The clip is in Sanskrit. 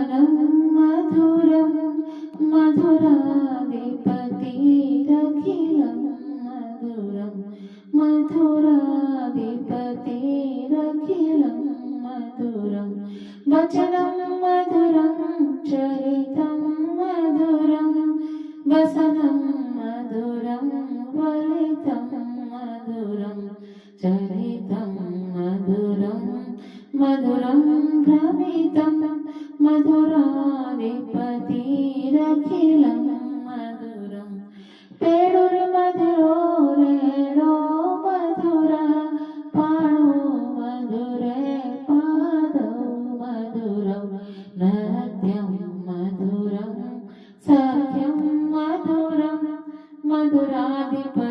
गमनं मधुरं मधुराधिपतिरखिलं मधुरं मधुराधिपतिरखिलं मधुरं वचनं मधुरं चरितं मधुरं वसनं मधुरं वलितं मधुरं चरितं मधुरं मधुरं भ्रमितं मधुराधिपतिरखिलं मधुरं पेडुर्मधुरो रेणो मधुरा पाणो मधुरे पादौ मधुरं नृत्यं मधुरं सख्यं मधुरं मधुराधिपति